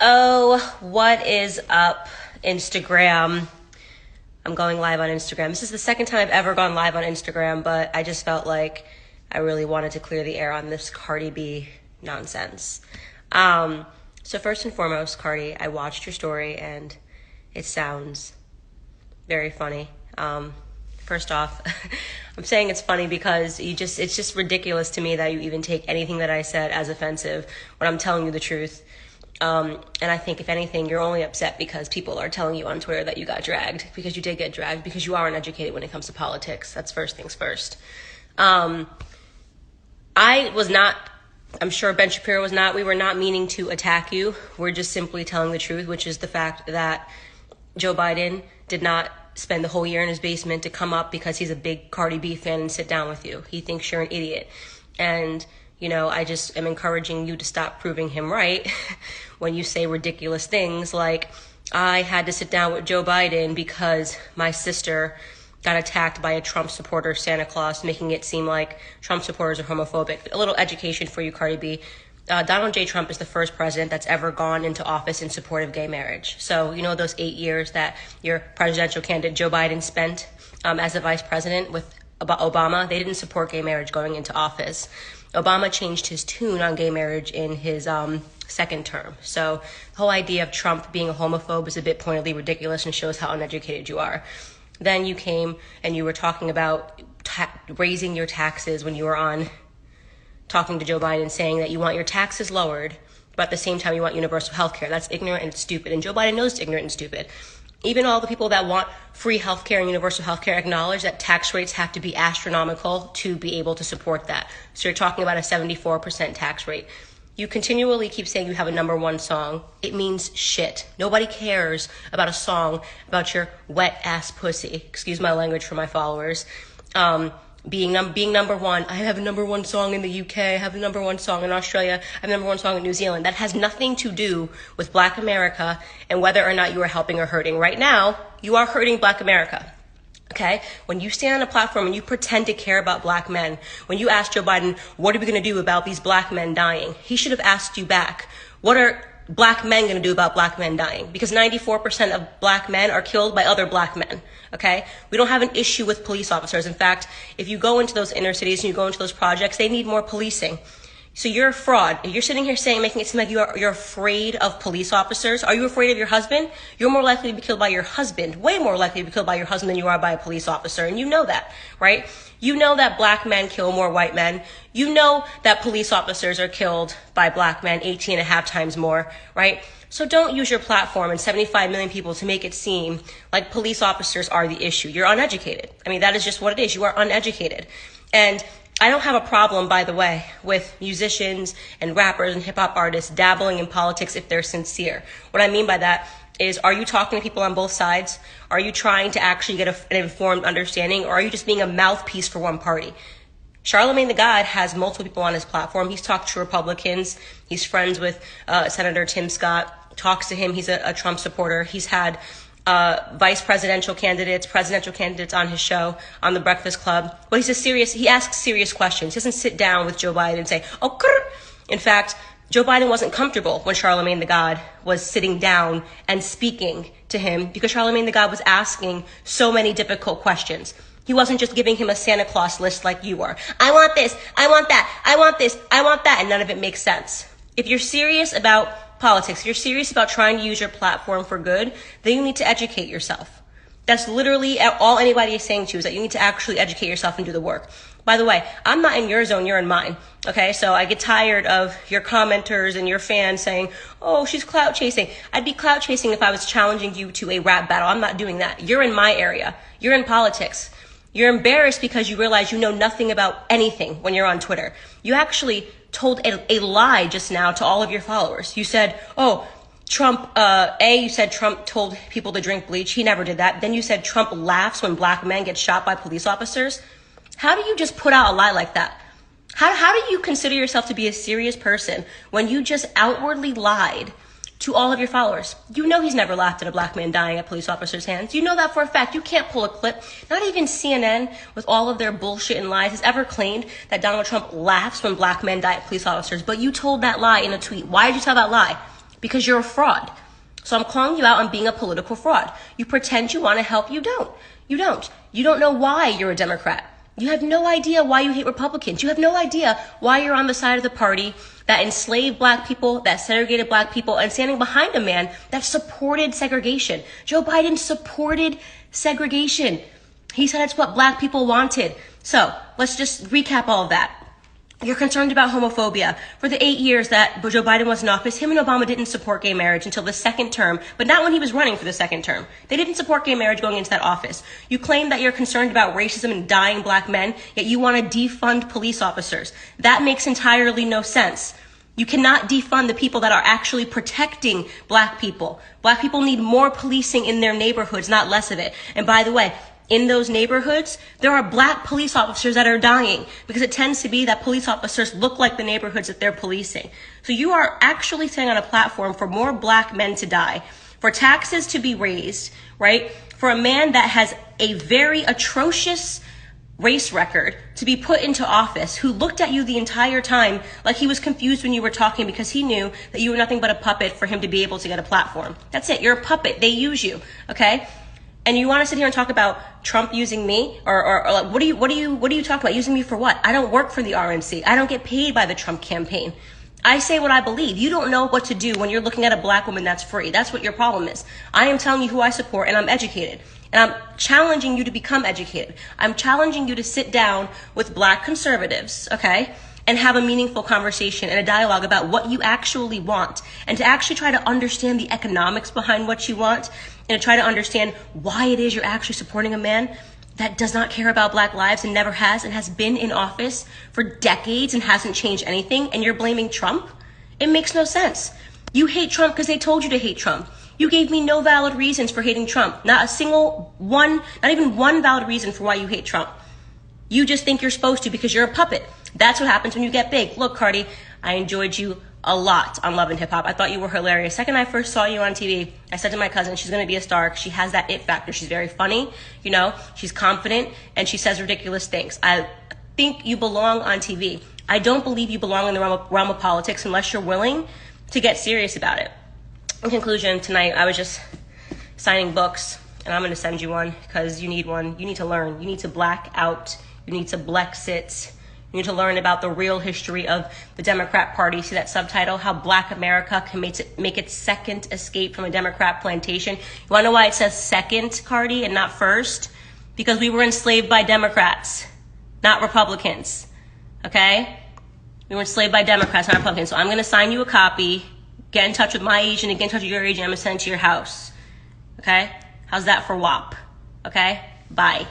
Oh, what is up, Instagram? I'm going live on Instagram. This is the second time I've ever gone live on Instagram, but I just felt like I really wanted to clear the air on this Cardi B nonsense. So first and foremost, Cardi, I watched your story and it sounds very funny. First off, I'm saying it's funny because it's just ridiculous to me that you even take anything that I said as offensive when I'm telling you the truth. And I think if anything, you're only upset because people are telling you on Twitter that you got dragged, because you did get dragged, because you are uneducated when it comes to politics. That's first things first. I was not, I'm sure Ben Shapiro was not, we were not meaning to attack you. We're just simply telling the truth, which is the fact that Joe Biden did not spend the whole year in his basement to come up because he's a big Cardi B fan and sit down with you. He thinks you're an idiot. And, you know, I just am encouraging you to stop proving him right when you say ridiculous things like, I had to sit down with Joe Biden because my sister got attacked by a Trump supporter, Santa Claus, making it seem like Trump supporters are homophobic. A little education for you, Cardi B. Donald J. Trump is the first president that's ever gone into office in support of gay marriage. So, you know, those 8 years that your presidential candidate Joe Biden spent as a vice president with Obama, they didn't support gay marriage going into office. Obama changed his tune on gay marriage in his second term. So the whole idea of Trump being a homophobe is a bit pointedly ridiculous and shows how uneducated you are. Then you came and you were talking about raising your taxes when you were on talking to Joe Biden, saying that you want your taxes lowered, but at the same time you want universal health care. That's ignorant and stupid. And Joe Biden knows it's ignorant and stupid. Even all the people that want free health care and universal health care acknowledge that tax rates have to be astronomical to be able to support that. So you're talking about a 74% tax rate. You continually keep saying you have a number one song. It means shit. Nobody cares about a song about your wet ass pussy. Excuse my language for my followers. Being number one. I have a number one song in the UK. I have a number one song in Australia. I have a number one song in New Zealand. That has nothing to do with Black America and whether or not you are helping or hurting. Right now, you are hurting Black America. Okay? When you stand on a platform and you pretend to care about Black men, when you ask Joe Biden, what are we going to do about these Black men dying? He should have asked you back, what are Black men going to do about Black men dying? Because 94% of Black men are killed by other Black men. Okay? We don't have an issue with police officers. In fact, if you go into those inner cities and you go into those projects, they need more policing. So you're a fraud. You're sitting here saying, making it seem like you're afraid of police officers. Are you afraid of your husband? You're more likely to be killed by your husband, way more likely to be killed by your husband than you are by a police officer. And you know that, right? You know that Black men kill more white men. You know that police officers are killed by Black men 18 and a half times more, right? So don't use your platform and 75 million people to make it seem like police officers are the issue. You're uneducated. I mean, that is just what it is. You are uneducated. And I don't have a problem, by the way, with musicians and rappers and hip hop artists dabbling in politics if they're sincere. What I mean by that is, are you talking to people on both sides? Are you trying to actually get an informed understanding, or are you just being a mouthpiece for one party? Charlamagne the God has multiple people on his platform. He's talked to Republicans. He's friends with Senator Tim Scott, talks to him. He's a Trump supporter. He's had vice presidential candidates, presidential candidates on his show, on The Breakfast Club. But he asks serious questions. He doesn't sit down with Joe Biden and say, oh, grr. In fact, Joe Biden wasn't comfortable when Charlamagne the God was sitting down and speaking to him because Charlamagne the God was asking so many difficult questions. He wasn't just giving him a Santa Claus list like you were. I want this, I want that, I want this, I want that, and none of it makes sense. If you're serious about politics, if you're serious about trying to use your platform for good, then you need to educate yourself. That's literally all anybody is saying to you, is that you need to actually educate yourself and do the work. By the way, I'm not in your zone, you're in mine. Okay, so I get tired of your commenters and your fans saying, oh, she's clout chasing. I'd be clout chasing if I was challenging you to a rap battle. I'm not doing that. You're in my area. You're in politics. You're embarrassed because you realize you know nothing about anything when you're on Twitter. You actually told a lie just now to all of your followers. You said, oh, Trump, you said Trump told people to drink bleach. He never did that. Then you said Trump laughs when Black men get shot by police officers. How do you just put out a lie like that? How do you consider yourself to be a serious person when you just outwardly lied to all of your followers? You know he's never laughed at a Black man dying at police officers' hands. You know that for a fact. You can't pull a clip. Not even CNN, with all of their bullshit and lies, has ever claimed that Donald Trump laughs when Black men die at police officers. But you told that lie in a tweet. Why did you tell that lie? because you're a fraud. So I'm calling you out on being a political fraud. You pretend you want to help, you don't. You don't. You don't know why you're a Democrat. You have no idea why you hate Republicans. You have no idea why you're on the side of the party that enslaved black people, that segregated black people, and standing behind a man that supported segregation. Joe Biden supported segregation. He said it's what black people wanted. So let's just recap all of that. You're concerned about homophobia. For the 8 years that Joe Biden was in office, him and Obama didn't support gay marriage until the second term, but not when he was running for the second term. They didn't support gay marriage going into that office. You claim that you're concerned about racism and dying black men, yet you want to defund police officers. That makes entirely no sense. You cannot defund the people that are actually protecting black people. Black people need more policing in their neighborhoods, not less of it. And by the way, in those neighborhoods, there are black police officers that are dying because it tends to be that police officers look like the neighborhoods that they're policing. So you are actually standing on a platform for more black men to die, for taxes to be raised, right? For a man that has a very atrocious race record to be put into office, who looked at you the entire time like he was confused when you were talking because he knew that you were nothing but a puppet for him to be able to get a platform. That's it. You're a puppet. They use you. Okay? And you want to sit here and talk about Trump using me, or like, what are you talking about? Using me for what? I don't work for the RNC. I don't get paid by the Trump campaign. I say what I believe. You don't know what to do when you're looking at a black woman that's free. That's what your problem is. I am telling you who I support, and I'm educated. And I'm challenging you to become educated. I'm challenging you to sit down with black conservatives, okay, and have a meaningful conversation and a dialogue about what you actually want, and to actually try to understand the economics behind what you want, and to try to understand why it is you're actually supporting a man that does not care about black lives and never has, and has been in office for decades and hasn't changed anything, and you're blaming Trump? It makes no sense. You hate Trump because they told you to hate Trump. You gave me no valid reasons for hating Trump. Not a single one, not even one valid reason for why you hate Trump. You just think you're supposed to because you're a puppet. That's what happens when you get big. Look, Cardi, I enjoyed you a lot on Love and Hip Hop. I thought you were hilarious. Second I first saw you on TV, I said to my cousin, she's going to be a star. She has that it factor. She's very funny, you know, she's confident, and she says ridiculous things. I think you belong on TV. I don't believe you belong in the realm of politics unless you're willing to get serious about it. In conclusion, tonight I was just signing books, and I'm going to send you one because you need one. You need to learn. You need to black out. You need to Blexit. You need to learn about the real history of the Democrat Party. See that subtitle? How Black America can make its second escape from a Democrat plantation. You want to know why it says second, Cardi, and not first? Because we were enslaved by Democrats, not Republicans. Okay? We were enslaved by Democrats, not Republicans. So I'm going to sign you a copy. Get in touch with my agent and get in touch with your agent. I'm going to send it to your house. Okay? How's that for WAP? Okay? Bye.